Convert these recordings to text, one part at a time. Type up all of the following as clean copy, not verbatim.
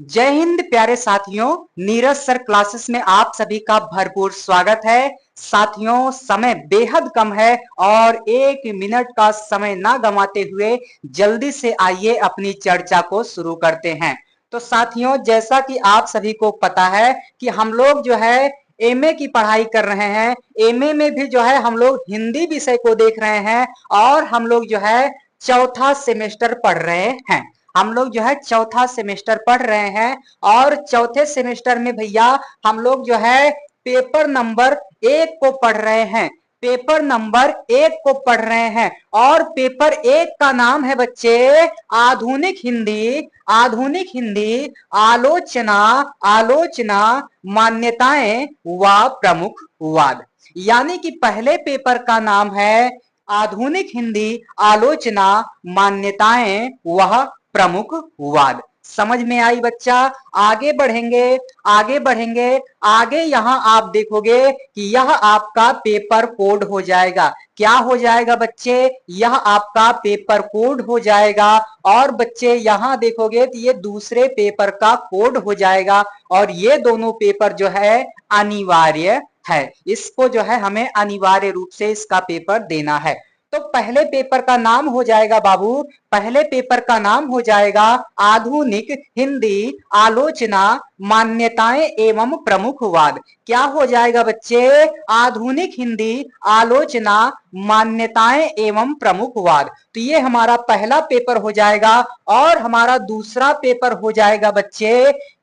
जय हिंद प्यारे साथियों। नीरज सर क्लासेस में आप सभी का भरपूर स्वागत है। साथियों, समय बेहद कम है और 1 मिनट का समय ना गंवाते हुए जल्दी से आइए अपनी चर्चा को शुरू करते हैं। तो साथियों, जैसा कि आप सभी को पता है कि हम लोग जो है एमए की पढ़ाई कर रहे हैं। एमए में भी जो है हम लोग हिंदी विषय को देख रहे हैं और हम लोग जो है चौथा सेमेस्टर पढ़ रहे हैं। हम लोग जो है चौथा सेमेस्टर पढ़ रहे हैं और चौथे सेमेस्टर में भैया हम लोग जो है पेपर नंबर 1 को पढ़ रहे हैं। पेपर नंबर 1 को पढ़ रहे हैं और पेपर 1 का नाम है बच्चे आधुनिक हिंदी। आधुनिक हिंदी आलोचना आलोचना मान्यताएं व प्रमुख वाद। यानी कि पहले पेपर का नाम है आधुनिक हिंदी आलोचना मान्यताएं वह प्रमुख वाद। समझ में आई बच्चा? आगे बढ़ेंगे, आगे बढ़ेंगे। आगे यहां आप देखोगे कि यह आपका पेपर कोड हो जाएगा। क्या हो जाएगा बच्चे? यह आपका पेपर कोड हो जाएगा। और बच्चे यहां देखोगे तो ये दूसरे पेपर का कोड हो जाएगा और ये दोनों पेपर जो है अनिवार्य है। इसको जो है हमें अनिवार्य रूप से इसका पेपर देना है। तो पहले पेपर का नाम हो जाएगा बाबू, पहले पेपर का नाम हो जाएगा आधुनिक हिंदी आलोचना मान्यताएं एवं प्रमुखवाद। क्या हो जाएगा बच्चे? आधुनिक हिंदी आलोचना मान्यताएं एवं प्रमुखवाद। तो ये हमारा पहला पेपर हो जाएगा और हमारा दूसरा पेपर हो जाएगा बच्चे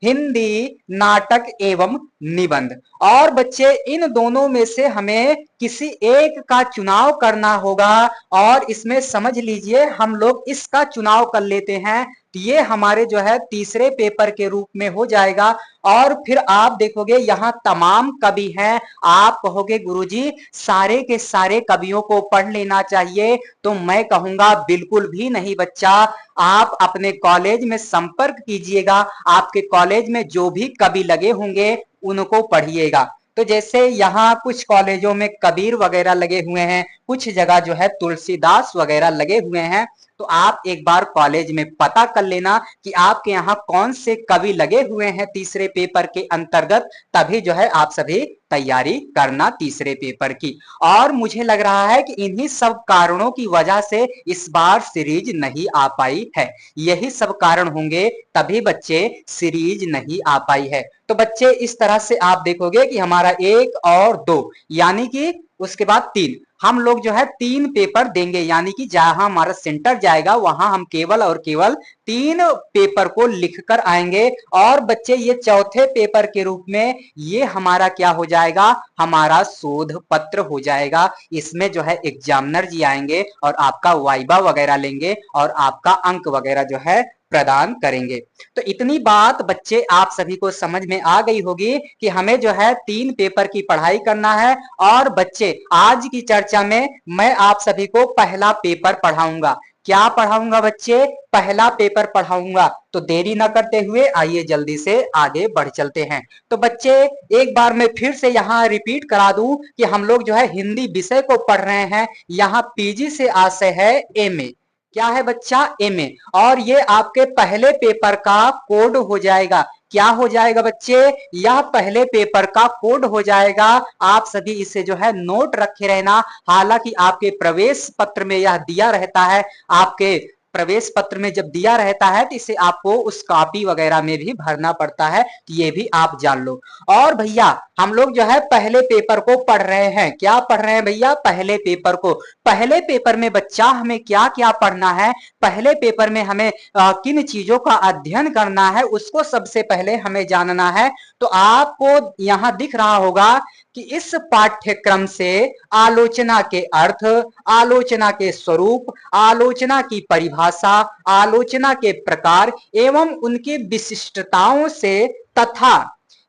हिंदी नाटक एवं निबंध। और बच्चे इन दोनों में से हमें किसी एक का चुनाव करना होगा और इसमें समझ लीजिए हम लोग इसका चुनाव कर लेते हैं तो ये हमारे जो है तीसरे पेपर के रूप में हो जाएगा। और फिर आप देखोगे यहाँ तमाम कवि हैं। आप कहोगे गुरुजी सारे के सारे कवियों को पढ़ लेना चाहिए, तो मैं कहूंगा बिल्कुल भी नहीं बच्चा। आप अपने कॉलेज में संपर्क कीजिएगा, आपके कॉलेज में जो भी कवि लगे होंगे उनको पढ़िएगा। तो जैसे यहाँ कुछ कॉलेजों में कबीर वगैरह लगे हुए हैं, कुछ जगह जो है तुलसीदास वगैरह लगे हुए हैं। तो आप एक बार कॉलेज में पता कर लेना कि आपके यहाँ कौन से कवि लगे हुए हैं तीसरे पेपर के अंतर्गत, तभी जो है आप सभी तैयारी करना तीसरे पेपर की। और मुझे लग रहा है कि इन्हीं सब कारणों की वजह से इस बार सीरीज नहीं आ पाई है। यही सब कारण होंगे तभी बच्चे सीरीज नहीं आ पाई है। तो बच्चे इस तरह से आप देखोगे कि हमारा 1 और 2 यानी कि उसके बाद 3 हम लोग जो है 3 पेपर देंगे। यानी कि जहां हमारा सेंटर जाएगा वहां हम केवल और केवल 3 पेपर को लिखकर आएंगे। और बच्चे ये चौथे पेपर के रूप में ये हमारा क्या हो जाएगा? हमारा शोध पत्र हो जाएगा। इसमें जो है एग्जामिनर जी आएंगे और आपका वाइवा वगैरह लेंगे और आपका अंक वगैरह जो है प्रदान करेंगे। तो इतनी बात बच्चे आप सभी को समझ में आ गई होगी कि हमें जो है 3 पेपर की पढ़ाई करना है। और बच्चे आज की चर्चा में मैं आप सभी को पहला पेपर पढ़ाऊंगा। क्या पढ़ाऊंगा बच्चे? पहला पेपर पढ़ाऊंगा। तो देरी ना करते हुए आइए जल्दी से आगे बढ़ चलते हैं। तो बच्चे एक बार मैं फिर से यहाँ रिपीट करा दूं कि हम लोग जो है हिंदी विषय को पढ़ रहे हैं। यहाँ पीजी से आशय है एमए। क्या है बच्चा? एमए। और ये आपके पहले पेपर का कोड हो जाएगा। क्या हो जाएगा बच्चे? यह पहले पेपर का कोड हो जाएगा। आप सभी इसे जो है नोट रखे रहना। हालांकि आपके प्रवेश पत्र में यह दिया रहता है, आपके प्रवेश पत्र में जब दिया रहता है तो इसे आपको उस कॉपी वगैरह में भी भरना पड़ता है, ये भी आप जान लो। और भैया हम लोग जो है पहले पेपर को पढ़ रहे हैं। क्या पढ़ रहे हैं भैया? पहले पेपर को। पहले पेपर में बच्चा हमें क्या क्या पढ़ना है? पहले पेपर में हमें किन चीजों का अध्ययन करना है उसको सबसे पहले हमें जानना है। तो आपको यहां दिख रहा होगा कि इस पाठ्यक्रम से आलोचना के अर्थ, आलोचना के स्वरूप, आलोचना की परिभाषा, आलोचना के प्रकार एवं उनकी विशिष्टताओं से तथा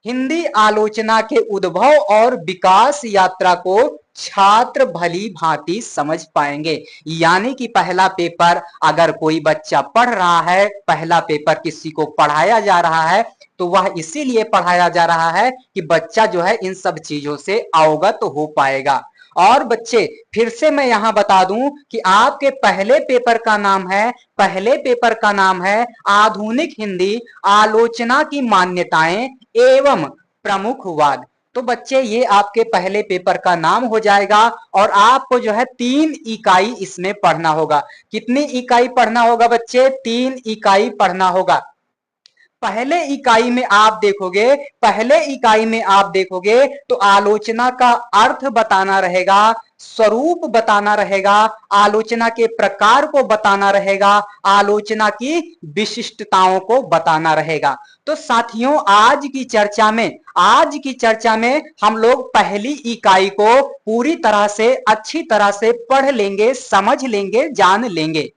हिंदी आलोचना के उद्भव और विकास यात्रा को छात्र भली भांति समझ पाएंगे। यानी कि पहला पेपर अगर कोई बच्चा पढ़ रहा है, पहला पेपर किसी को पढ़ाया जा रहा है, तो वह इसीलिए पढ़ाया जा रहा है कि बच्चा जो है इन सब चीजों से अवगत हो पाएगा। और बच्चे फिर से मैं यहां बता दूं कि आपके पहले पेपर का नाम है, पहले पेपर का नाम है आधुनिक हिंदी आलोचना की मान्यताएं एवं प्रमुखवाद। तो बच्चे ये आपके पहले पेपर का नाम हो जाएगा और आपको जो है 3 इकाई इसमें पढ़ना होगा। कितनी इकाई पढ़ना होगा बच्चे? 3 इकाई पढ़ना होगा। पहले इकाई में आप देखोगे, पहले इकाई में आप देखोगे तो आलोचना का अर्थ बताना रहेगा, स्वरूप बताना रहेगा, आलोचना के प्रकार को बताना रहेगा, आलोचना की विशिष्टताओं को बताना रहेगा। तो साथियों आज की चर्चा में हम लोग पहली इकाई को पूरी तरह से अच्छी तरह से पढ़ लेंगे, समझ लेंगे, जान लेंगे।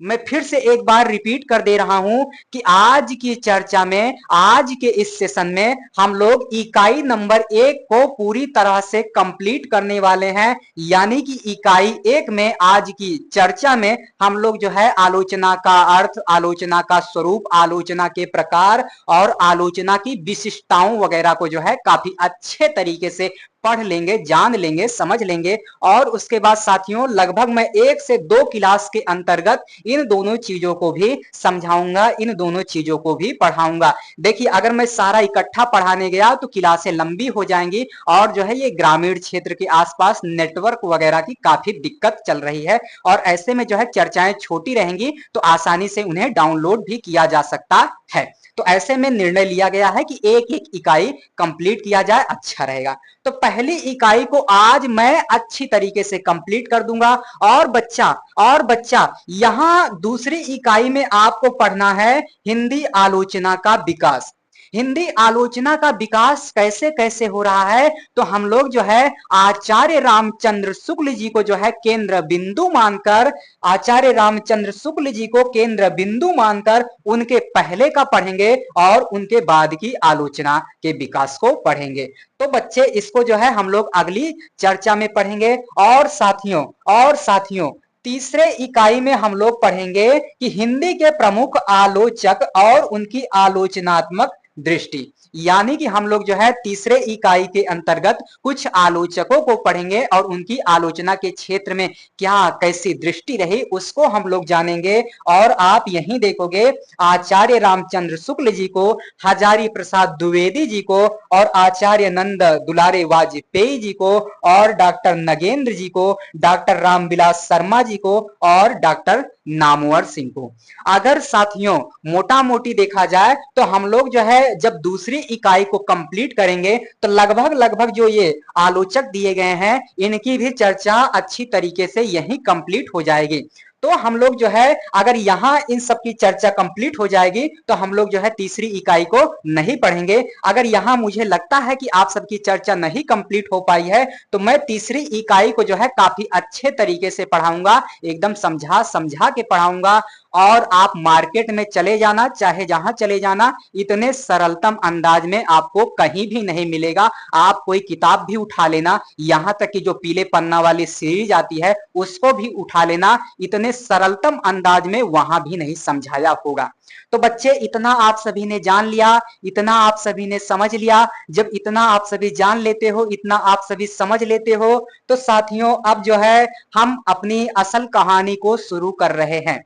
मैं फिर से एक बार रिपीट कर दे रहा हूं कि आज की चर्चा में, आज के इस सेशन में हम लोग इकाई नंबर 1 को पूरी तरह से कंप्लीट करने वाले हैं। यानी कि इकाई 1 में आज की चर्चा में हम लोग जो है आलोचना का अर्थ, आलोचना का स्वरूप, आलोचना के प्रकार और आलोचना की विशिष्टताओं वगैरह को जो है काफी अच्छे तरीके से पढ़ लेंगे, जान लेंगे, समझ लेंगे। और उसके बाद साथियों लगभग मैं 1 से 2 क्लास के अंतर्गत इन दोनों चीजों को भी समझाऊंगा, इन दोनों चीजों को भी पढ़ाऊंगा। देखिए अगर मैं सारा इकट्ठा पढ़ाने गया तो क्लासें लंबी हो जाएंगी और जो है ये ग्रामीण क्षेत्र के आसपास नेटवर्क वगैरह की काफी दिक्कत चल रही है और ऐसे में जो है चर्चाएं छोटी रहेंगी तो आसानी से उन्हें डाउनलोड भी किया जा सकता है। तो ऐसे में निर्णय लिया गया है कि एक एक इकाई कंप्लीट किया जाए, अच्छा रहेगा। तो पहली इकाई को आज मैं अच्छी तरीके से कंप्लीट कर दूंगा। और बच्चा यहां दूसरी इकाई में आपको पढ़ना है हिंदी आलोचना का विकास। हिंदी आलोचना का विकास कैसे कैसे हो रहा है तो हम लोग जो है आचार्य रामचंद्र शुक्ल जी को जो है केंद्र बिंदु मानकर, आचार्य रामचंद्र शुक्ल जी को केंद्र बिंदु मानकर उनके पहले का पढ़ेंगे और उनके बाद की आलोचना के विकास को पढ़ेंगे। तो बच्चे इसको जो है हम लोग अगली चर्चा में पढ़ेंगे। और साथियों तीसरे इकाई में हम लोग पढ़ेंगे कि हिंदी के प्रमुख आलोचक और उनकी आलोचनात्मक दृष्टि। यानी कि हम लोग जो है तीसरे इकाई के अंतर्गत कुछ आलोचकों को पढ़ेंगे और उनकी आलोचना के क्षेत्र में क्या कैसी दृष्टि रही उसको हम लोग जानेंगे। और आप यहीं देखोगे आचार्य रामचंद्र शुक्ल जी को, हजारी प्रसाद द्विवेदी जी को और आचार्य नंद दुलारे वाजपेयी जी को और डॉक्टर नगेंद्र जी को, डॉक्टर रामविलास शर्मा जी को और डॉक्टर नामवर सिंह को। अगर साथियों मोटा मोटी देखा जाए तो हम लोग जो है जब दूसरी इकाई को कंप्लीट करेंगे तो लगभग लगभग जो ये आलोचक दिए गए हैं इनकी भी चर्चा अच्छी तरीके से यही कंप्लीट हो जाएगी। तो हम लोग जो है अगर यहां इन सब की चर्चा कंप्लीट हो जाएगी तो हम लोग जो है तीसरी इकाई को नहीं पढ़ेंगे। अगर यहां मुझे लगता है कि आप सबकी चर्चा नहीं कंप्लीट हो पाई है तो मैं तीसरी इकाई को जो है काफी अच्छे तरीके से पढ़ाऊंगा, एकदम समझा समझा के पढ़ाऊंगा। और आप मार्केट में चले जाना, चाहे जहां चले जाना, इतने सरलतम अंदाज में आपको कहीं भी नहीं मिलेगा। आप कोई किताब भी उठा लेना, यहां तक कि जो पीले पन्ना वाली सीरीज आती है उसको भी उठा लेना, इतने सरलतम अंदाज में वहां भी नहीं समझाया होगा। तो बच्चे इतना आप सभी ने जान लिया, इतना आप सभी ने समझ लिया। जब इतना आप सभी जान लेते हो, इतना आप सभी समझ लेते हो तो साथियों अब जो है हम अपनी असल कहानी को शुरू कर रहे हैं।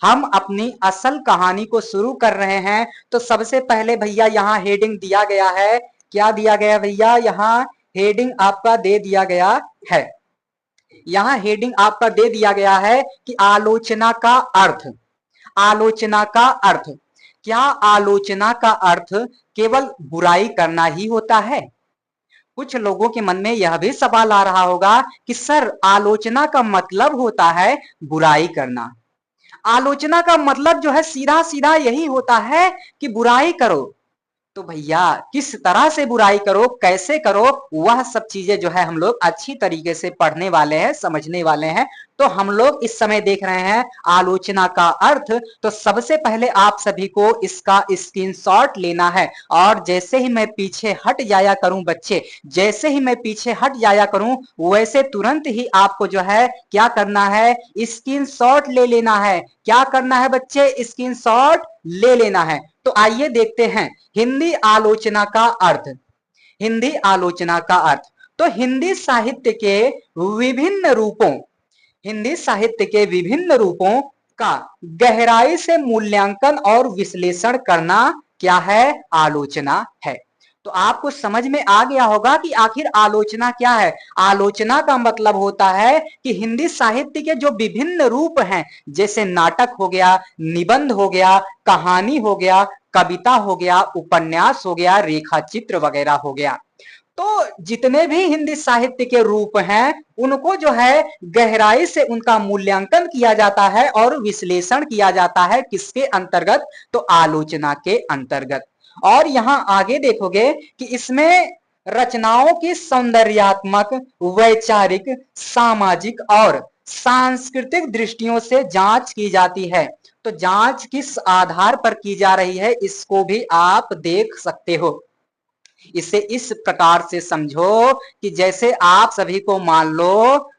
हम अपनी असल कहानी को शुरू कर रहे हैं। तो सबसे पहले भैया यहाँ हेडिंग दिया गया है, क्या दिया गया भैया? यहाँ हेडिंग आपका दे दिया गया है, यहाँ हेडिंग आपका दे दिया गया है कि आलोचना का अर्थ। आलोचना का अर्थ क्या? आलोचना का अर्थ केवल बुराई करना ही होता है? कुछ लोगों के मन में यह भी सवाल आ रहा होगा कि सर आलोचना का मतलब होता है बुराई करना। आलोचना का मतलब जो है सीधा सीधा यही होता है कि बुराई करो। तो भैया किस तरह से बुराई करो, कैसे करो, वह सब चीजें जो है हम लोग अच्छी तरीके से पढ़ने वाले हैं, समझने वाले हैं। तो हम लोग इस समय देख रहे हैं आलोचना का अर्थ। तो सबसे पहले आप सभी को इसका स्क्रीनशॉट लेना है और जैसे ही मैं पीछे हट जाया करूं बच्चे, जैसे ही मैं पीछे हट जाया करूं वैसे तुरंत ही आपको जो है क्या करना है? स्क्रीनशॉट ले लेना है। क्या करना है बच्चे? स्क्रीनशॉट ले लेना है। तो आइए देखते हैं हिंदी आलोचना का अर्थ। हिंदी आलोचना का अर्थ तो हिंदी साहित्य के विभिन्न रूपों का गहराई से मूल्यांकन और विश्लेषण करना क्या है? आलोचना है। तो आपको समझ में आ गया होगा कि आखिर आलोचना क्या है। आलोचना का मतलब होता है कि हिंदी साहित्य के जो विभिन्न रूप हैं, जैसे नाटक हो गया, निबंध हो गया, कहानी हो गया, कविता हो गया, उपन्यास हो गया, रेखा चित्र वगैरह हो गया, तो जितने भी हिंदी साहित्य के रूप हैं उनको जो है गहराई से उनका मूल्यांकन किया जाता है और विश्लेषण किया जाता है। किसके अंतर्गत? तो आलोचना के अंतर्गत। और यहां आगे देखोगे कि इसमें रचनाओं की सौंदर्यात्मक, वैचारिक, सामाजिक और सांस्कृतिक दृष्टियों से जांच की जाती है। तो जांच किस आधार पर की जा रही है इसको भी आप देख सकते हो। इसे इस प्रकार से समझो कि जैसे आप सभी को मान लो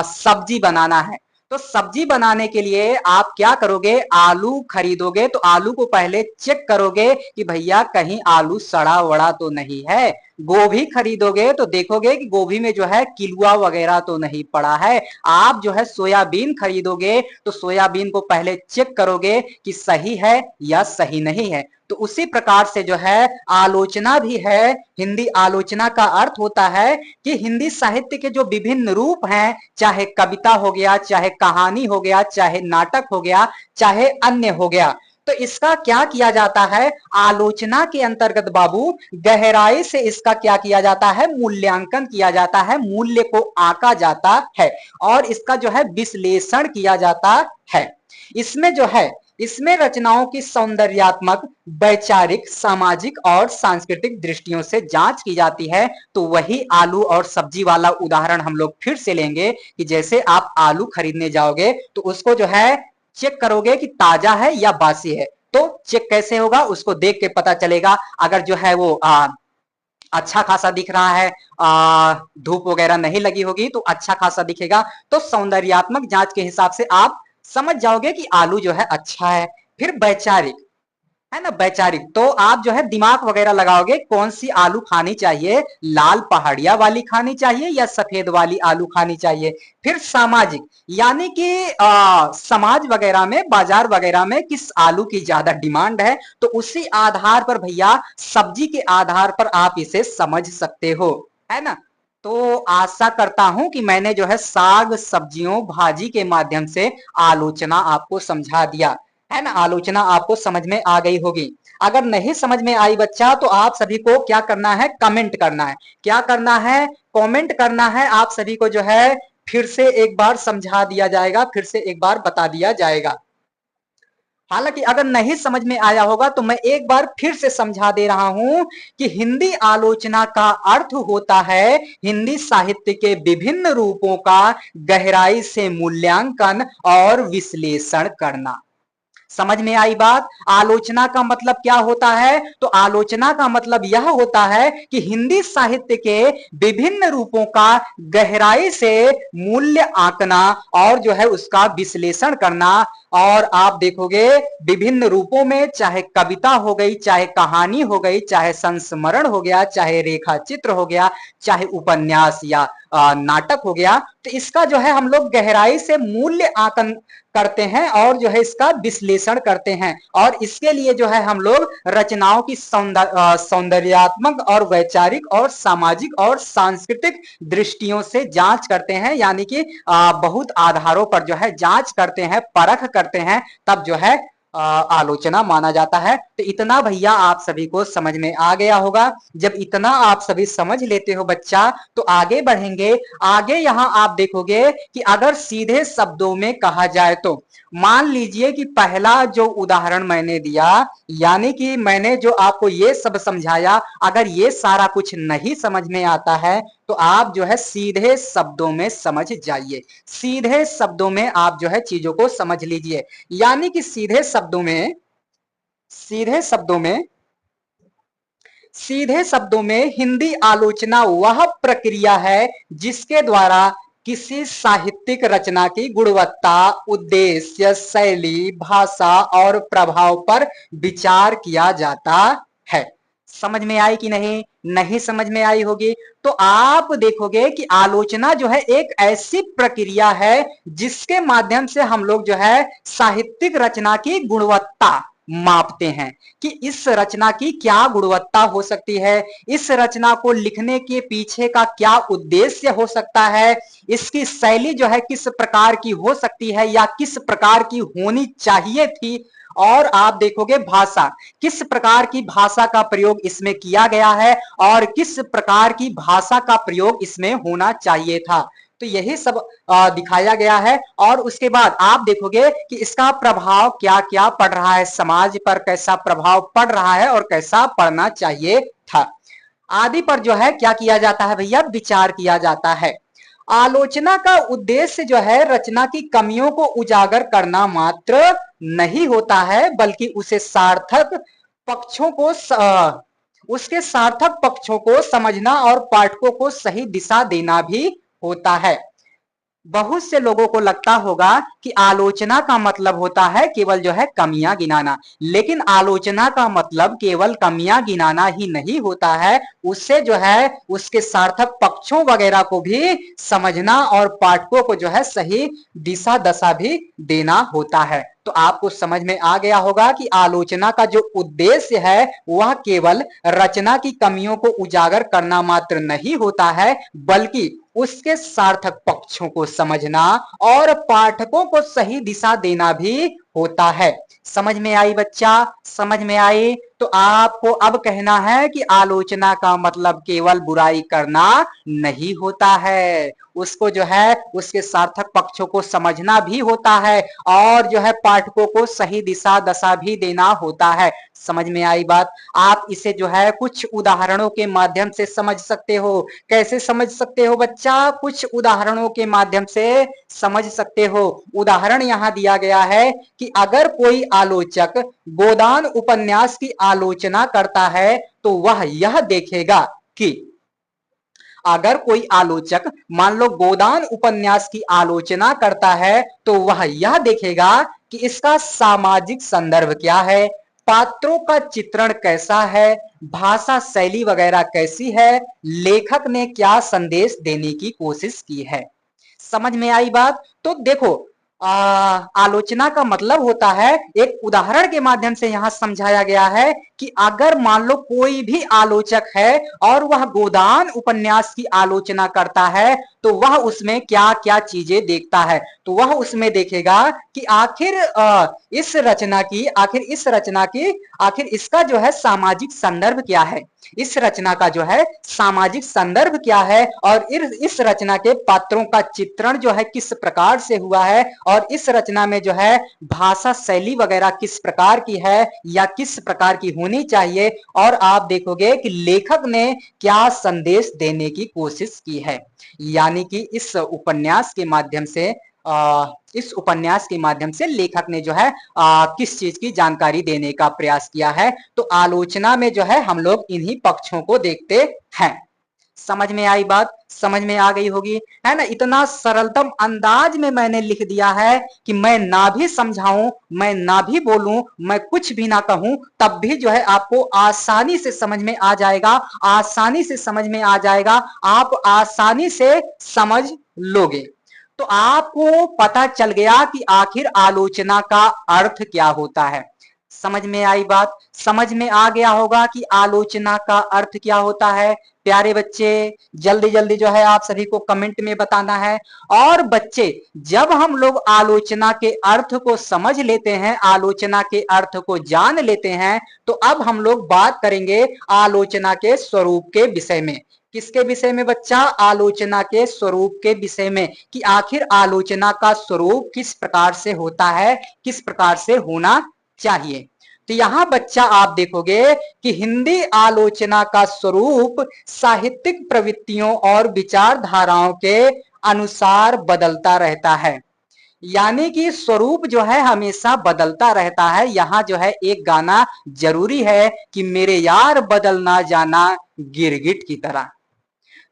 सब्जी बनाना है, तो सब्जी बनाने के लिए आप क्या करोगे? आलू खरीदोगे तो आलू को पहले चेक करोगे कि भैया कहीं आलू सड़ा वड़ा तो नहीं है। गोभी खरीदोगे तो देखोगे कि गोभी में जो है किलुआ वगैरह तो नहीं पड़ा है। आप जो है सोयाबीन खरीदोगे तो सोयाबीन को पहले चेक करोगे कि सही है या सही नहीं है। तो उसी प्रकार से जो है आलोचना भी है। हिंदी आलोचना का अर्थ होता है कि हिंदी साहित्य के जो विभिन्न रूप हैं, चाहे कविता हो गया, चाहे कहानी हो गया, चाहे नाटक हो गया, चाहे अन्य हो गया, तो इसका क्या किया जाता है? आलोचना के अंतर्गत बाबू गहराई से इसका क्या किया जाता है? मूल्यांकन किया जाता है, मूल्य को आंका जाता है और इसका जो है विश्लेषण किया जाता है। इसमें जो है इसमें रचनाओं की सौंदर्यात्मक, वैचारिक, सामाजिक और सांस्कृतिक दृष्टियों से जांच की जाती है। तो वही आलू और सब्जी वाला उदाहरण हम लोग फिर से लेंगे कि जैसे आप आलू खरीदने जाओगे तो उसको जो है चेक करोगे कि ताजा है या बासी है। तो चेक कैसे होगा? उसको देख के पता चलेगा। अगर जो है वो अच्छा खासा दिख रहा है, धूप वगैरह नहीं लगी होगी तो अच्छा खासा दिखेगा। तो सौंदर्यात्मक जांच के हिसाब से आप समझ जाओगे कि आलू जो है अच्छा है। फिर वैचारिक है ना, वैचारिक तो आप जो है दिमाग वगैरह लगाओगे कौन सी आलू खानी चाहिए, लाल पहाड़िया वाली खानी चाहिए या सफेद वाली आलू खानी चाहिए। फिर सामाजिक यानी कि समाज वगैरह में, बाजार वगैरह में किस आलू की ज्यादा डिमांड है, तो उसी आधार पर भैया सब्जी के आधार पर आप इसे समझ सकते हो, है ना। तो आशा करता हूं कि मैंने जो है साग सब्जियों भाजी के माध्यम से आलोचना आपको समझा दिया, है ना। आलोचना आपको समझ में आ गई होगी। अगर नहीं समझ में आई बच्चा तो आप सभी को क्या करना है? कमेंट करना है। क्या करना है? कमेंट करना है। आप सभी को जो है फिर से एक बार समझा दिया जाएगा, फिर से एक बार बता दिया जाएगा। हालांकि अगर नहीं समझ में आया होगा तो मैं एक बार फिर से समझा दे रहा हूं कि हिंदी आलोचना का अर्थ होता है हिंदी साहित्य के विभिन्न रूपों का गहराई से मूल्यांकन और विश्लेषण करना। समझ में आई बात? आलोचना का मतलब क्या होता है? तो आलोचना का मतलब यह होता है कि हिंदी साहित्य के विभिन्न रूपों का गहराई से मूल्य आंकना और जो है उसका विश्लेषण करना। और आप देखोगे विभिन्न रूपों में, चाहे कविता हो गई, चाहे कहानी हो गई, चाहे संस्मरण हो गया, चाहे रेखा चित्र हो गया, चाहे उपन्यास या नाटक हो गया, तो इसका जो है हम लोग गहराई से मूल्य आंकन करते हैं और जो है इसका विश्लेषण करते हैं। और इसके लिए जो है हम लोग रचनाओं की सौंदर्यात्मक और वैचारिक और सामाजिक और सांस्कृतिक दृष्टियों से जांच करते हैं, यानी कि बहुत आधारों पर जो है जांच करते हैं, परख करते हैं, तब जो है आलोचना माना जाता है। तो इतना भैया आप सभी को समझ में आ गया होगा। जब इतना आप सभी समझ लेते हो बच्चा तो आगे बढ़ेंगे। आगे यहां आप देखोगे कि अगर सीधे शब्दों में कहा जाए तो मान लीजिए कि पहला जो उदाहरण मैंने दिया, यानी कि मैंने जो आपको ये सब समझाया, अगर ये सारा कुछ नहीं समझ में आता है तो आप जो है सीधे शब्दों में समझ जाइए। सीधे शब्दों में आप जो है चीजों को समझ लीजिए। यानी कि सीधे शब्दों में हिंदी आलोचना वह प्रक्रिया है जिसके द्वारा किसी साहित्यिक रचना की गुणवत्ता, उद्देश्य, शैली, भाषा और प्रभाव पर विचार किया जाता है। समझ में आई कि नहीं? नहीं समझ में आई होगी। तो आप देखोगे कि आलोचना जो है एक ऐसी प्रक्रिया है जिसके माध्यम से हम लोग जो है साहित्यिक रचना की गुणवत्ता मापते हैं कि इस रचना की क्या गुणवत्ता हो सकती है, इस रचना को लिखने के पीछे का क्या उद्देश्य हो सकता है, इसकी शैली जो है किस प्रकार की हो सकती है या किस प्रकार की होनी चाहिए थी। और आप देखोगे भाषा, किस प्रकार की भाषा का प्रयोग इसमें किया गया है और किस प्रकार की भाषा का प्रयोग इसमें होना चाहिए था। तो यही सब दिखाया गया है। और उसके बाद आप देखोगे कि इसका प्रभाव क्या क्या पड़ रहा है, समाज पर कैसा प्रभाव पड़ रहा है और कैसा पड़ना चाहिए था आदि पर जो है क्या किया जाता है भैया, विचार किया जाता है। आलोचना का उद्देश्य जो है रचना की कमियों को उजागर करना मात्र नहीं होता है, बल्कि उसे सार्थक पक्षों को उसके सार्थक पक्षों को समझना और पाठकों को सही दिशा देना भी होता है। बहुत से लोगों को लगता होगा कि आलोचना का मतलब होता है केवल जो है कमियां गिनाना, लेकिन आलोचना का मतलब केवल कमियां गिनाना ही नहीं होता है, उससे जो है उसके सार्थक पक्षों वगैरह को भी समझना और पाठकों को जो है सही दिशा दशा भी देना होता है। तो आपको समझ में आ गया होगा कि आलोचना का जो उद्देश्य है वह केवल रचना की कमियों को उजागर करना मात्र नहीं होता है, बल्कि उसके सार्थक पक्षों को समझना और पाठकों को सही दिशा देना भी होता है। समझ में आई बच्चा? समझ में आई? तो आपको अब कहना है कि आलोचना का मतलब केवल बुराई करना नहीं होता है, उसको जो है उसके सार्थक पक्षों को समझना भी होता है और जो है पाठकों को सही दिशा दशा भी देना होता है। समझ में आई बात? आप इसे जो है कुछ उदाहरणों के माध्यम से समझ सकते हो। कैसे समझ सकते हो बच्चा? कुछ उदाहरणों के माध्यम से समझ सकते हो। उदाहरण यहां दिया गया है कि अगर कोई आलोचक गोदान उपन्यास की आलोचना करता है तो वह यह देखेगा कि अगर कोई आलोचक मान लो गोदान उपन्यास की आलोचना करता है तो वह यह देखेगा कि इसका सामाजिक संदर्भ क्या है, पात्रों का चित्रण कैसा है, भाषा शैली वगैरह कैसी है, लेखक ने क्या संदेश देने की कोशिश की है। समझ में आई बात? तो देखो आलोचना का मतलब होता है, एक उदाहरण के माध्यम से यहां समझाया गया है कि अगर मान लो कोई भी आलोचक है और वह गोदान उपन्यास की आलोचना करता है तो वह उसमें क्या क्या चीजें देखता है। तो वह उसमें देखेगा कि आखिर इस रचना की आखिर इसका जो है सामाजिक संदर्भ क्या है, इस रचना का जो है सामाजिक संदर्भ क्या है और इस रचना के पात्रों का चित्रण जो है किस प्रकार से हुआ है और इस रचना में जो है भाषा शैली वगैरह किस प्रकार की है या किस प्रकार की होनी चाहिए, और आप देखोगे कि लेखक ने क्या संदेश देने की कोशिश की है। यानी कि इस उपन्यास के माध्यम से लेखक ने जो है किस चीज की जानकारी देने का प्रयास किया है। तो आलोचना में जो है हम लोग इन्हीं पक्षों को देखते हैं। समझ में आई बात? समझ में आ गई होगी, है ना? इतना सरलतम अंदाज में मैंने लिख दिया है कि मैं ना भी समझाऊं, मैं ना भी बोलूं, मैं कुछ भी ना कहूं, तब भी जो है आपको आसानी से समझ में आ जाएगा, आसानी से समझ में आ जाएगा, आप आसानी से समझ लोगे। तो आपको पता चल गया कि आखिर आलोचना का अर्थ क्या होता है। समझ में आई बात? समझ में आ गया होगा कि आलोचना का अर्थ क्या होता है। प्यारे बच्चे जल्दी जल्दी जो है आप सभी को कमेंट में बताना है। और बच्चे जब हम लोग आलोचना के अर्थ को समझ लेते हैं, आलोचना के अर्थ को जान लेते हैं, तो अब हम लोग बात करेंगे आलोचना के स्वरूप के विषय में। किसके विषय में बच्चा? आलोचना के स्वरूप के विषय में, कि आखिर आलोचना का स्वरूप किस प्रकार से होता है, किस प्रकार से होना चाहिए। तो यहां बच्चा आप देखोगे कि हिंदी आलोचना का स्वरूप साहित्यिक प्रवृत्तियों और विचारधाराओं के अनुसार बदलता रहता है। यानी कि स्वरूप जो है हमेशा बदलता रहता है। यहां जो है एक गाना जरूरी है कि मेरे यार बदल ना जाना गिरगिट की तरह।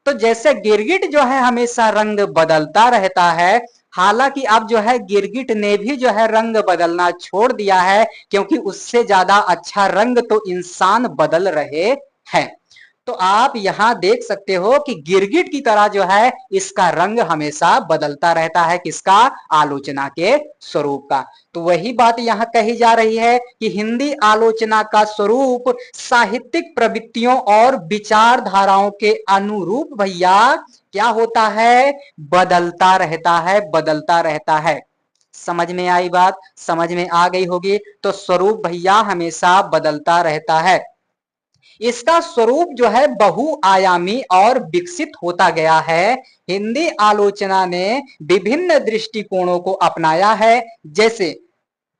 तो जैसे गिरगिट जो है हमेशा रंग बदलता रहता है, हालांकि अब जो है गिरगिट ने भी जो है रंग बदलना छोड़ दिया है, क्योंकि उससे ज्यादा अच्छा रंग तो इंसान बदल रहे हैं। तो आप यहां देख सकते हो कि गिरगिट की तरह जो है इसका रंग हमेशा बदलता रहता है, किसका? आलोचना के स्वरूप का। तो वही बात यहां कही जा रही है कि हिंदी आलोचना का स्वरूप साहित्यिक प्रवृत्तियों और विचारधाराओं के अनुरूप भैया क्या होता है? बदलता रहता है, बदलता रहता है। समझ में आई बात? समझ में आ गई होगी। तो स्वरूप भैया हमेशा बदलता रहता है। इसका स्वरूप जो है बहुआयामी और विकसित होता गया है। हिंदी आलोचना ने विभिन्न दृष्टिकोणों को अपनाया है, जैसे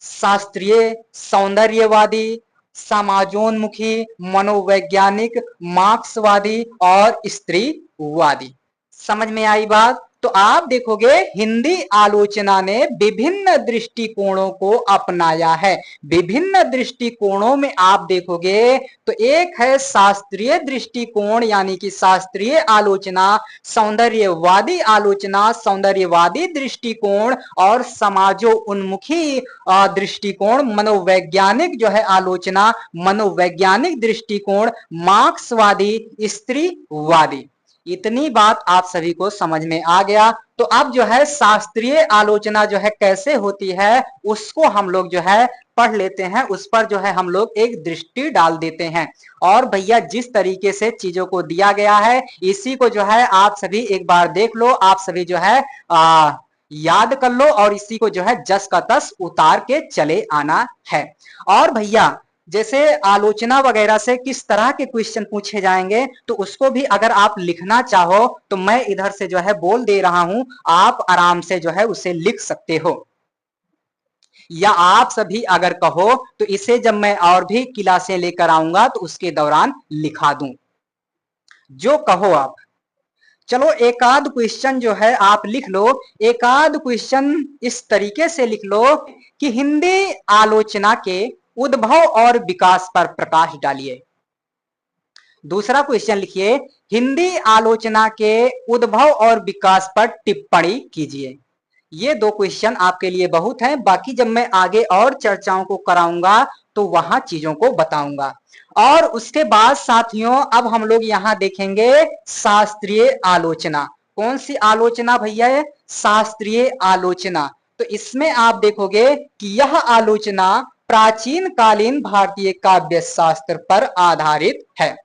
शास्त्रीय, सौंदर्यवादी, समाजोन्मुखी, मनोवैज्ञानिक, मार्क्सवादी और स्त्रीवादी। समझ में आई बात? तो आप देखोगे हिंदी आलोचना ने विभिन्न दृष्टिकोणों को अपनाया है। विभिन्न दृष्टिकोणों में आप देखोगे तो एक है शास्त्रीय दृष्टिकोण यानी कि शास्त्रीय आलोचना, सौंदर्यवादी आलोचना, सौंदर्यवादी दृष्टिकोण और समाजोन्मुखी दृष्टिकोण, मनोवैज्ञानिक जो है आलोचना, मनोवैज्ञानिक दृष्टिकोण, मार्क्सवादी, स्त्रीवादी। इतनी बात आप सभी को समझ में आ गया। तो अब जो है शास्त्रीय आलोचना जो है कैसे होती है उसको हम लोग जो है पढ़ लेते हैं, उस पर जो है हम लोग एक दृष्टि डाल देते हैं। और भैया जिस तरीके से चीजों को दिया गया है इसी को जो है आप सभी एक बार देख लो, आप सभी जो है याद कर लो और इसी को जो है जस का तस उतार के चले आना है। और भैया जैसे आलोचना वगैरह से किस तरह के क्वेश्चन पूछे जाएंगे तो उसको भी अगर आप लिखना चाहो तो मैं इधर से जो है बोल दे रहा हूं, आप आराम से जो है उसे लिख सकते हो। या आप सभी अगर कहो तो इसे जब मैं और भी क्लासें लेकर आऊंगा तो उसके दौरान लिखा दूं, जो कहो आप। चलो एक आध क्वेश्चन जो है आप लिख लो। एक आध क्वेश्चन इस तरीके से लिख लो कि हिंदी आलोचना के उद्भव और विकास पर प्रकाश डालिए। दूसरा क्वेश्चन लिखिए, हिंदी आलोचना के उद्भव और विकास पर टिप्पणी कीजिए। ये दो क्वेश्चन आपके लिए बहुत हैं, बाकी जब मैं आगे और चर्चाओं को कराऊंगा तो वहां चीजों को बताऊंगा। और उसके बाद साथियों अब हम लोग यहां देखेंगे शास्त्रीय आलोचना। कौन सी आलोचना भैया? है शास्त्रीय आलोचना। तो इसमें आप देखोगे कि यह आलोचना प्राचीन कालीन भारतीय काव्य शास्त्र पर आधारित है।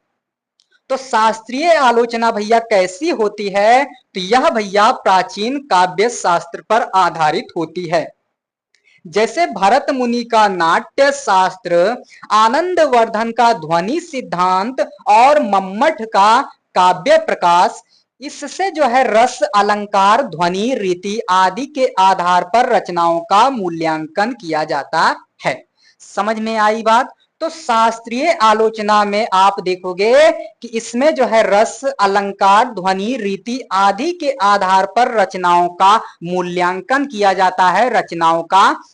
तो शास्त्रीय आलोचना भैया कैसी होती है? तो यह भैया प्राचीन काव्य शास्त्र पर आधारित होती है। जैसे भरत मुनि का नाट्य शास्त्र, आनंद वर्धन का ध्वनि सिद्धांत और मम्मट का काव्य प्रकाश, इससे जो है रस, अलंकार, ध्वनि, रीति आदि के आधार पर रचनाओं का मूल्यांकन किया जाता है। समझ में आई बात? तो शास्त्रीय आलोचना में आप देखोगे कि इसमें जो है रस, अलंकार, ध्वनि, रीति आदि के आधार पर रचनाओं का मूल्यांकन किया जाता है,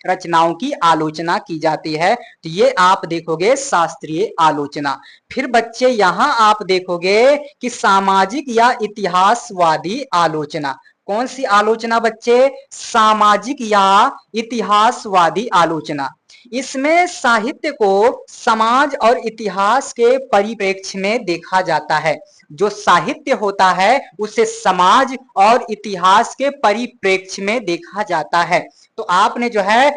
रचनाओं की आलोचना की जाती है। तो ये आप देखोगे शास्त्रीय आलोचना। फिर बच्चे यहां आप देखोगे कि सामाजिक या इतिहासवादी आलोचना। कौन सी आलोचना बच्चे? सामाजिक या इतिहासवादी आलोचना। इसमें साहित्य को समाज और इतिहास के परिप्रेक्ष्य में देखा जाता है। जो साहित्य होता है उसे समाज और इतिहास के परिप्रेक्ष्य में देखा जाता है। तो आपने जो है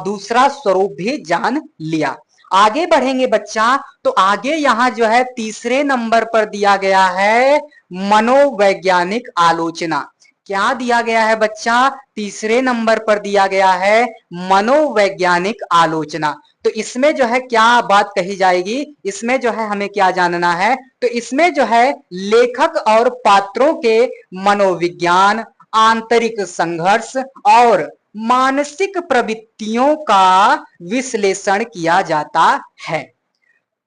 दूसरा स्वरूप भी जान लिया। आगे बढ़ेंगे बच्चा, तो आगे यहां जो है तीसरे नंबर पर दिया गया है मनोवैज्ञानिक आलोचना। क्या दिया गया है बच्चा? तीसरे नंबर पर दिया गया है मनोवैज्ञानिक आलोचना। तो इसमें जो है क्या बात कही जाएगी? इसमें जो है हमें क्या जानना है? तो इसमें जो है लेखक और पात्रों के मनोविज्ञान, आंतरिक संघर्ष और मानसिक प्रवृत्तियों का विश्लेषण किया जाता है।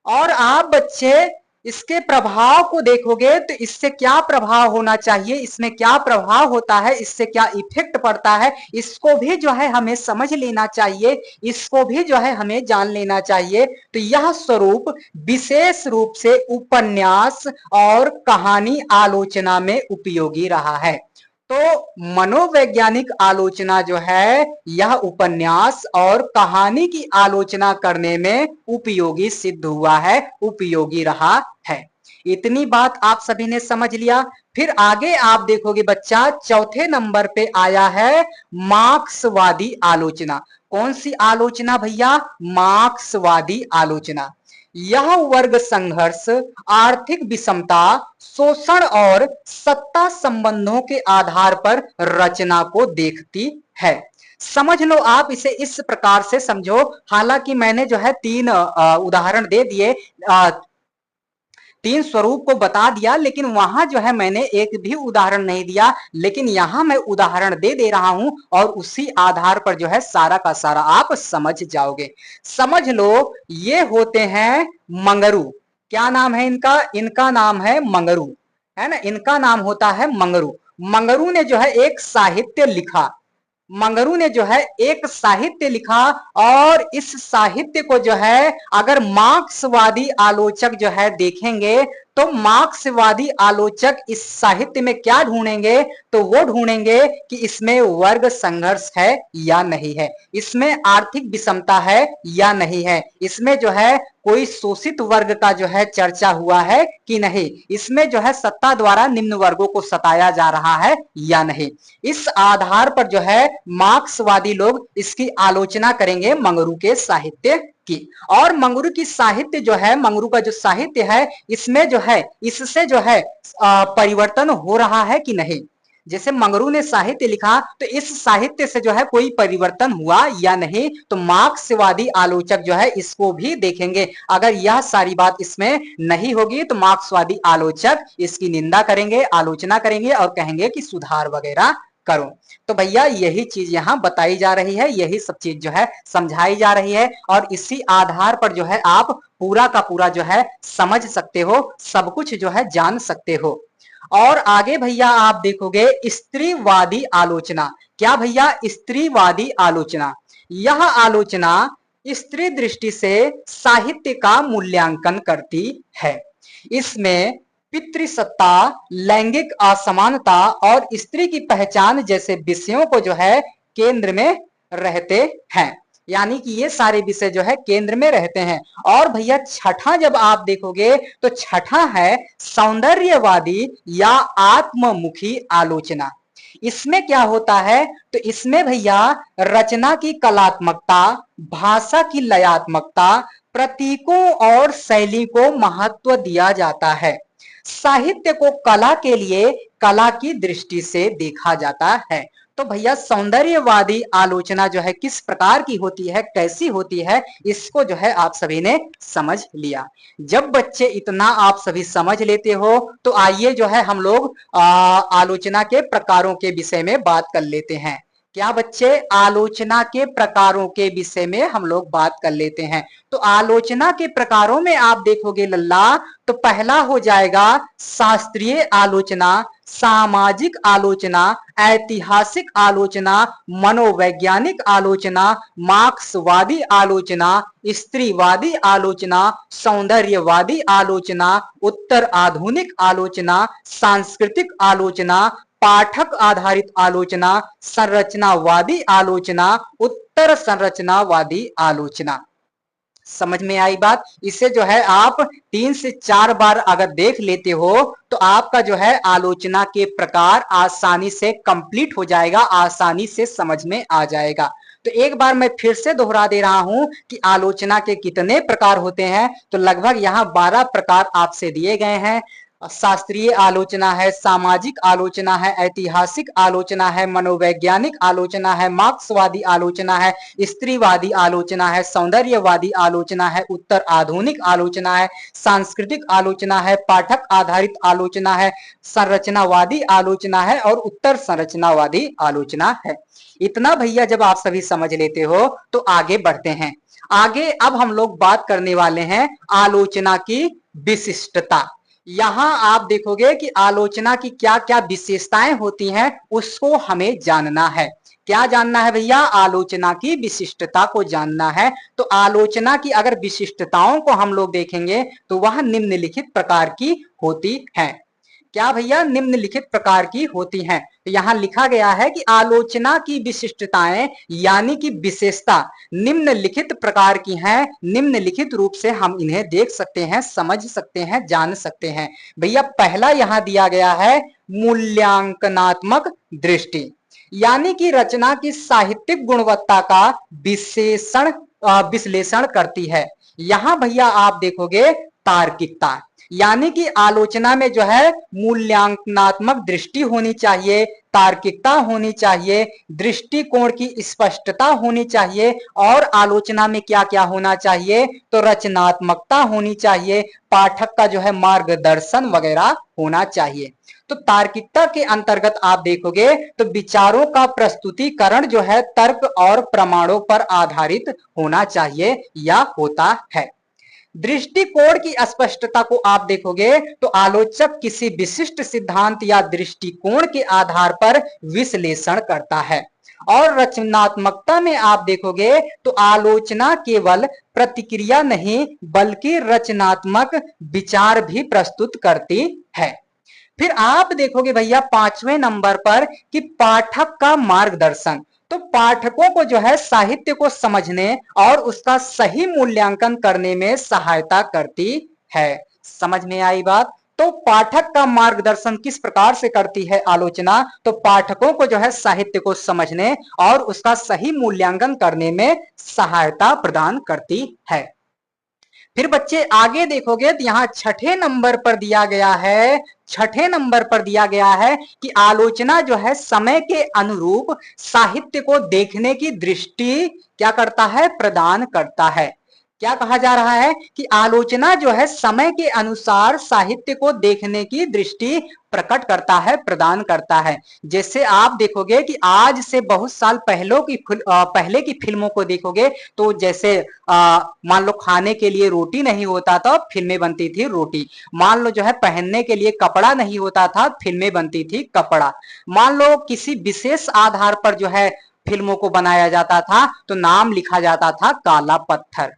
और आप बच्चे इसके प्रभाव को देखोगे तो इससे क्या प्रभाव होना चाहिए, इसमें क्या प्रभाव होता है, इससे क्या इफेक्ट पड़ता है, इसको भी जो है हमें समझ लेना चाहिए, इसको भी जो है हमें जान लेना चाहिए। तो यह स्वरूप विशेष रूप से उपन्यास और कहानी आलोचना में उपयोगी रहा है। तो मनोवैज्ञानिक आलोचना जो है यह उपन्यास और कहानी की आलोचना करने में उपयोगी सिद्ध हुआ है, उपयोगी रहा है। इतनी बात आप सभी ने समझ लिया। फिर आगे आप देखोगे बच्चा, चौथे नंबर पे आया है मार्क्सवादी आलोचना। कौन सी आलोचना भैया? मार्क्सवादी आलोचना। यह वर्ग संघर्ष, आर्थिक विषमता, शोषण और सत्ता संबंधों के आधार पर रचना को देखती है। समझ लो, आप इसे इस प्रकार से समझो। हालांकि मैंने जो है तीन उदाहरण दे दिए, तीन स्वरूप को बता दिया, लेकिन वहां जो है मैंने एक भी उदाहरण नहीं दिया, लेकिन यहां मैं उदाहरण दे दे रहा हूं और उसी आधार पर जो है सारा का सारा आप समझ जाओगे। समझ लो, ये होते हैं मंगरू। क्या नाम है इनका? इनका नाम है मंगरू, है ना। इनका नाम होता है मंगरू। मंगरू ने जो है एक साहित्य लिखा, मंगरू ने जो है एक साहित्य लिखा, और इस साहित्य को जो है अगर मार्क्सवादी आलोचक जो है देखेंगे, तो मार्क्सवादी आलोचक इस साहित्य में क्या ढूंढेंगे? तो वो ढूंढेंगे कि इसमें वर्ग संघर्ष है या नहीं है, इसमें आर्थिक विषमता है या नहीं है, इसमें जो है कोई शोषित वर्ग का जो है चर्चा हुआ है कि नहीं, इसमें जो है सत्ता द्वारा निम्न वर्गों को सताया जा रहा है या नहीं। इस आधार पर जो है मार्क्सवादी लोग इसकी आलोचना करेंगे मंगरू के साहित्य की। और मंगरू की साहित्य जो है, मंगरू का जो साहित्य है, इसमें जो है, इससे जो है परिवर्तन हो रहा है कि नहीं। जैसे मंगरू ने साहित्य लिखा, तो इस साहित्य से जो है कोई परिवर्तन हुआ या नहीं, तो मार्क्सवादी आलोचक जो है इसको भी देखेंगे। अगर यह सारी बात इसमें नहीं होगी, तो मार्क्सवादी आलोचक इसकी निंदा करेंगे, आलोचना करेंगे और कहेंगे कि सुधार वगैरह करो। तो भैया यही चीज यहां बताई जा रही है, यही सब चीज जो है समझाई जा रही है, और इसी आधार पर जो है आप पूरा का पूरा जो है समझ सकते हो, सब कुछ जो है जान सकते हो। और आगे भैया आप देखोगे स्त्रीवादी आलोचना। क्या भैया? स्त्रीवादी आलोचना। यह आलोचना स्त्री दृष्टि से साहित्य का मूल्यांकन करती है। इसमें पितृसत्ता, लैंगिक असमानता और स्त्री की पहचान जैसे विषयों को जो है केंद्र में रहते हैं, यानी कि ये सारे विषय जो है केंद्र में रहते हैं। और भैया छठा जब आप देखोगे, तो छठा है सौंदर्यवादी या आत्ममुखी आलोचना। इसमें क्या होता है? तो इसमें भैया रचना की कलात्मकता, भाषा की लयात्मकता, प्रतीकों और शैली को महत्व दिया जाता है। साहित्य को कला के लिए कला की दृष्टि से देखा जाता है। तो भैया सौंदर्यवादी आलोचना जो है किस प्रकार की होती है, कैसी होती है, इसको जो है आप सभी ने समझ लिया। जब बच्चे इतना आप सभी समझ लेते हो, तो आइए जो है हम लोग आलोचना के प्रकारों के विषय में बात कर लेते हैं। क्या बच्चे? आलोचना के प्रकारों के विषय में हम लोग बात कर लेते हैं। तो आलोचना के प्रकारों में आप देखोगे लल्ला, तो पहला हो जाएगा शास्त्रीय आलोचना, सामाजिक आलोचना, ऐतिहासिक आलोचना, मनोवैज्ञानिक आलोचना, मार्क्सवादी आलोचना, स्त्रीवादी आलोचना, सौंदर्यवादी आलोचना, उत्तर आधुनिक आलोचना, सांस्कृतिक आलोचना, पाठक आधारित आलोचना, संरचनावादी आलोचना, उत्तर संरचनावादी आलोचना। समझ में आई बात? इसे जो है आप 3 से 4 बार अगर देख लेते हो, तो आपका जो है आलोचना के प्रकार आसानी से कंप्लीट हो जाएगा, आसानी से समझ में आ जाएगा। तो एक बार मैं फिर से दोहरा दे रहा हूं कि आलोचना के कितने प्रकार होते हैं। तो लगभग यहां 12 प्रकार आपसे दिए गए हैं। शास्त्रीय आलोचना है, सामाजिक आलोचना है, ऐतिहासिक आलोचना है, मनोवैज्ञानिक आलोचना है, मार्क्सवादी आलोचना है, स्त्रीवादी आलोचना है, सौंदर्यवादी आलोचना है, उत्तर आधुनिक आलोचना है, सांस्कृतिक आलोचना है, पाठक आधारित आलोचना है, संरचनावादी आलोचना है और उत्तर संरचनावादी आलोचना है। इतना भैया जब आप सभी समझ लेते हो, तो आगे बढ़ते हैं। आगे अब हम लोग बात करने वाले हैं आलोचना की विशिष्टता। यहां आप देखोगे कि आलोचना की क्या क्या विशेषताएं होती हैं, उसको हमें जानना है। क्या जानना है भैया? आलोचना की विशिष्टता को जानना है। तो आलोचना की अगर विशिष्टताओं को हम लोग देखेंगे, तो वह निम्नलिखित प्रकार की होती है। क्या भैया, निम्नलिखित प्रकार की होती हैं। तो यहां लिखा गया है कि आलोचना की विशिष्टताएं यानी कि विशेषता निम्नलिखित प्रकार की हैं। निम्नलिखित रूप से हम इन्हें देख सकते हैं, समझ सकते हैं, जान सकते हैं। भैया पहला यहां दिया गया है मूल्यांकनात्मक दृष्टि, यानी कि रचना की साहित्यिक गुणवत्ता का विश्लेषण करती है। यहां भैया आप देखोगे तार्किकता, यानी कि आलोचना में जो है मूल्यांकनात्मक दृष्टि होनी चाहिए, तार्किकता होनी चाहिए, दृष्टिकोण की स्पष्टता होनी चाहिए, और आलोचना में क्या क्या होना चाहिए, तो रचनात्मकता होनी चाहिए, पाठक का जो है मार्गदर्शन वगैरह होना चाहिए। तो तार्किकता के अंतर्गत आप देखोगे तो विचारों का प्रस्तुतिकरण जो है तर्क और प्रमाणों पर आधारित होना चाहिए या होता है। दृष्टिकोण की स्पष्टता को आप देखोगे तो आलोचक किसी विशिष्ट सिद्धांत या दृष्टिकोण के आधार पर विश्लेषण करता है। और रचनात्मकता में आप देखोगे तो आलोचना केवल प्रतिक्रिया नहीं बल्कि रचनात्मक विचार भी प्रस्तुत करती है। फिर आप देखोगे भैया 5वें नंबर पर कि पाठक का मार्गदर्शन। तो पाठकों को जो है साहित्य को समझने और उसका सही मूल्यांकन करने में सहायता करती है। समझ में आई बात। तो पाठक का मार्गदर्शन किस प्रकार से करती है आलोचना, तो पाठकों को जो है साहित्य को समझने और उसका सही मूल्यांकन करने में सहायता प्रदान करती है। फिर बच्चे आगे देखोगे तो यहां छठे नंबर पर दिया गया है, छठे नंबर पर दिया गया है कि आलोचना जो है समय के अनुरूप साहित्य को देखने की दृष्टि क्या करता है, प्रदान करता है। क्या कहा जा रहा है कि आलोचना जो है समय के अनुसार साहित्य को देखने की दृष्टि प्रकट करता है, प्रदान करता है। जैसे आप देखोगे कि आज से बहुत साल पहले की फिल्मों को देखोगे तो जैसे मान लो खाने के लिए रोटी नहीं होता था, फिल्में बनती थी रोटी। मान लो जो है पहनने के लिए कपड़ा नहीं होता था, फिल्में बनती थी कपड़ा। मान लो किसी विशेष आधार पर जो है फिल्मों को बनाया जाता था तो नाम लिखा जाता था काला पत्थर।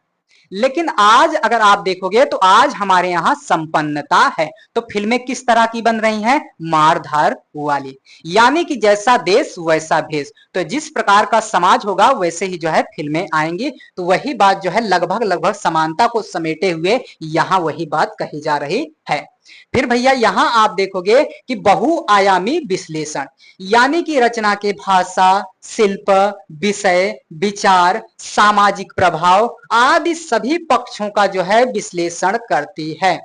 लेकिन आज अगर आप देखोगे तो आज हमारे यहां संपन्नता है, तो फिल्में किस तरह की बन रही हैं, मारधार वाली। यानी कि जैसा देश वैसा भेष, तो जिस प्रकार का समाज होगा वैसे ही जो है फिल्में आएंगी। तो वही बात जो है लगभग लगभग समानता को समेटे हुए यहां वही बात कही जा रही है। फिर भैया यहां आप देखोगे कि बहुआयामी विश्लेषण, यानी कि रचना के भाषा, शिल्प, विषय, विचार, सामाजिक प्रभाव आदि सभी पक्षों का जो है विश्लेषण करती है।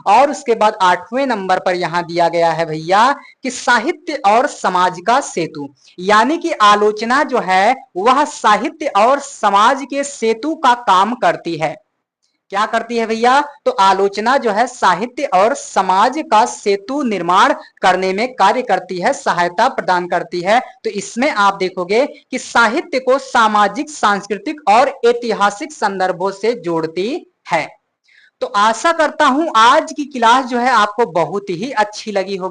और उसके बाद 8वें नंबर पर यहां दिया गया है भैया कि साहित्य और समाज का सेतु, यानी कि आलोचना जो है वह साहित्य और समाज के सेतु का काम करती है। क्या करती है भैया, तो आलोचना जो है साहित्य और समाज का सेतु निर्माण करने में कार्य करती है, सहायता प्रदान करती है। तो इसमें आप देखोगे कि साहित्य को सामाजिक, सांस्कृतिक और ऐतिहासिक संदर्भों से जोड़ती है। तो आशा करता हूं आज की क्लास जो है आपको बहुत ही अच्छी लगी होगी।